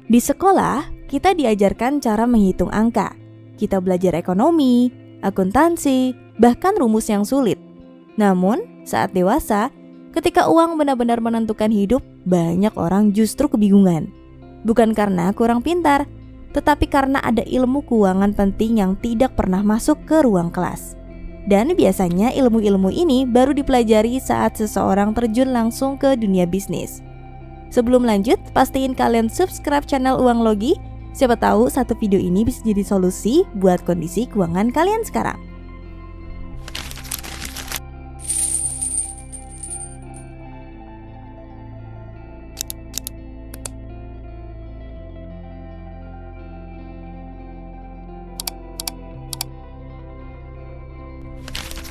Di sekolah, kita diajarkan cara menghitung angka. Kita belajar ekonomi, akuntansi, bahkan rumus yang sulit. Namun, saat dewasa, ketika uang benar-benar menentukan hidup, banyak orang justru kebingungan. Bukan karena kurang pintar, tetapi karena ada ilmu keuangan penting yang tidak pernah masuk ke ruang kelas. Dan biasanya ilmu-ilmu ini baru dipelajari saat seseorang terjun langsung ke dunia bisnis. Sebelum lanjut, pastiin kalian subscribe channel Uang Logi. Siapa tahu satu video ini bisa jadi solusi buat kondisi keuangan kalian sekarang.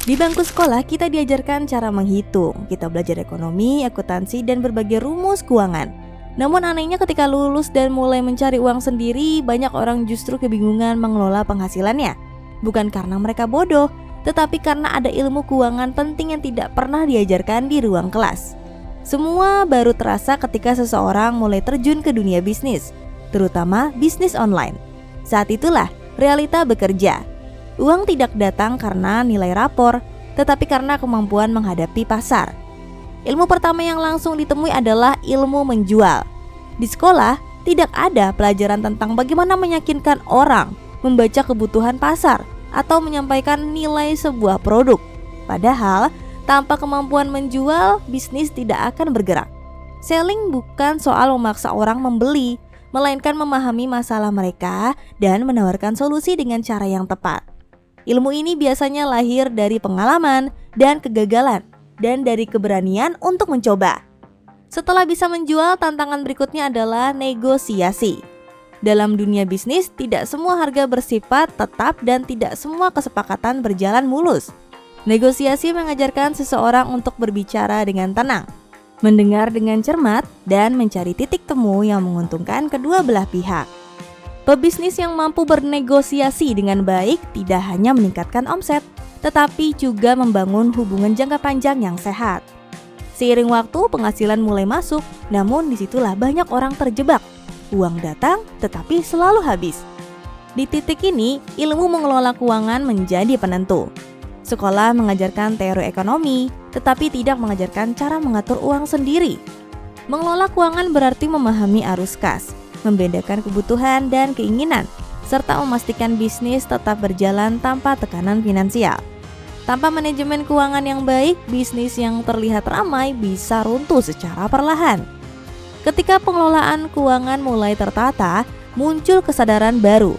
Di bangku sekolah kita diajarkan cara menghitung. Kita belajar ekonomi, akuntansi, dan berbagai rumus keuangan. Namun anehnya ketika lulus dan mulai mencari uang sendiri, banyak orang justru kebingungan mengelola penghasilannya. Bukan karena mereka bodoh, tetapi karena ada ilmu keuangan penting yang tidak pernah diajarkan di ruang kelas. Semua baru terasa ketika seseorang mulai terjun ke dunia bisnis, terutama bisnis online. Saat itulah realita bekerja. Uang tidak datang karena nilai rapor, tetapi karena kemampuan menghadapi pasar. Ilmu pertama yang langsung ditemui adalah ilmu menjual. Di sekolah, tidak ada pelajaran tentang bagaimana meyakinkan orang, membaca kebutuhan pasar, atau menyampaikan nilai sebuah produk. Padahal, tanpa kemampuan menjual, bisnis tidak akan bergerak. Selling bukan soal memaksa orang membeli, melainkan memahami masalah mereka dan menawarkan solusi dengan cara yang tepat. Ilmu ini biasanya lahir dari pengalaman dan kegagalan, dan dari keberanian untuk mencoba. Setelah bisa menjual, tantangan berikutnya adalah negosiasi. Dalam dunia bisnis, tidak semua harga bersifat tetap dan tidak semua kesepakatan berjalan mulus. Negosiasi mengajarkan seseorang untuk berbicara dengan tenang, mendengar dengan cermat, dan mencari titik temu yang menguntungkan kedua belah pihak. Pebisnis yang mampu bernegosiasi dengan baik tidak hanya meningkatkan omset, tetapi juga membangun hubungan jangka panjang yang sehat. Seiring waktu, penghasilan mulai masuk, namun disitulah banyak orang terjebak. Uang datang, tetapi selalu habis. Di titik ini, ilmu mengelola keuangan menjadi penentu. Sekolah mengajarkan teori ekonomi, tetapi tidak mengajarkan cara mengatur uang sendiri. Mengelola keuangan berarti memahami arus kas, membedakan kebutuhan dan keinginan, serta memastikan bisnis tetap berjalan tanpa tekanan finansial. Tanpa manajemen keuangan yang baik, bisnis yang terlihat ramai bisa runtuh secara perlahan. Ketika pengelolaan keuangan mulai tertata, muncul kesadaran baru.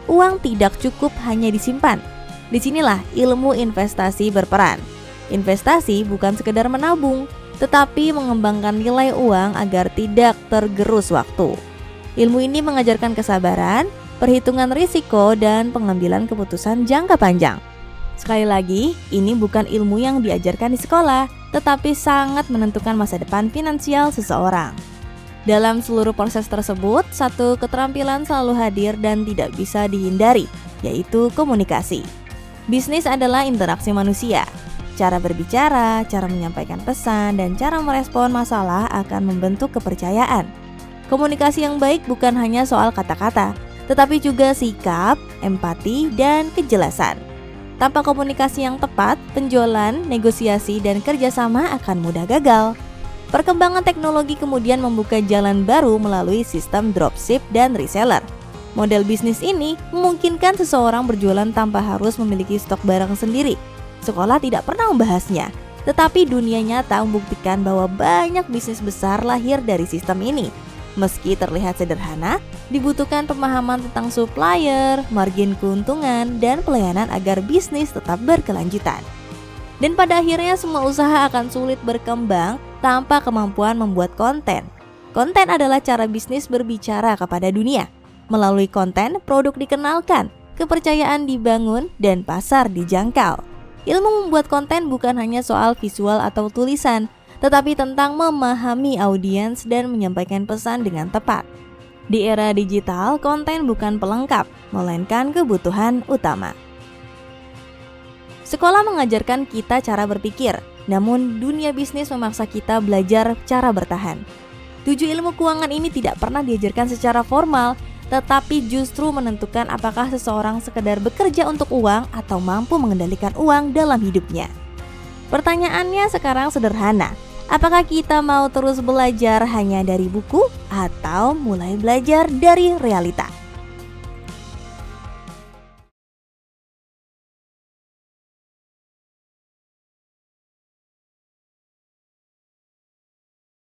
Uang tidak cukup hanya disimpan. Disinilah ilmu investasi berperan. Investasi bukan sekedar menabung, tetapi mengembangkan nilai uang agar tidak tergerus waktu. Ilmu ini mengajarkan kesabaran, perhitungan risiko, dan pengambilan keputusan jangka panjang. Sekali lagi, ini bukan ilmu yang diajarkan di sekolah, tetapi sangat menentukan masa depan finansial seseorang. Dalam seluruh proses tersebut, satu keterampilan selalu hadir dan tidak bisa dihindari, yaitu komunikasi. Bisnis adalah interaksi manusia. Cara berbicara, cara menyampaikan pesan, dan cara merespon masalah akan membentuk kepercayaan. Komunikasi yang baik bukan hanya soal kata-kata, tetapi juga sikap, empati, dan kejelasan. Tanpa komunikasi yang tepat, penjualan, negosiasi, dan kerjasama akan mudah gagal. Perkembangan teknologi kemudian membuka jalan baru melalui sistem dropship dan reseller. Model bisnis ini memungkinkan seseorang berjualan tanpa harus memiliki stok barang sendiri. Sekolah tidak pernah membahasnya, tetapi dunia nyata membuktikan bahwa banyak bisnis besar lahir dari sistem ini. Meski terlihat sederhana, dibutuhkan pemahaman tentang supplier, margin keuntungan, dan pelayanan agar bisnis tetap berkelanjutan. Dan pada akhirnya semua usaha akan sulit berkembang tanpa kemampuan membuat konten. Konten adalah cara bisnis berbicara kepada dunia. Melalui konten, produk dikenalkan, kepercayaan dibangun, dan pasar dijangkau. Ilmu membuat konten bukan hanya soal visual atau tulisan, tetapi tentang memahami audiens dan menyampaikan pesan dengan tepat. Di era digital, konten bukan pelengkap, melainkan kebutuhan utama. Sekolah mengajarkan kita cara berpikir, namun dunia bisnis memaksa kita belajar cara bertahan. Tujuh ilmu keuangan ini tidak pernah diajarkan secara formal, tetapi justru menentukan apakah seseorang sekedar bekerja untuk uang atau mampu mengendalikan uang dalam hidupnya. Pertanyaannya sekarang sederhana, apakah kita mau terus belajar hanya dari buku atau mulai belajar dari realita?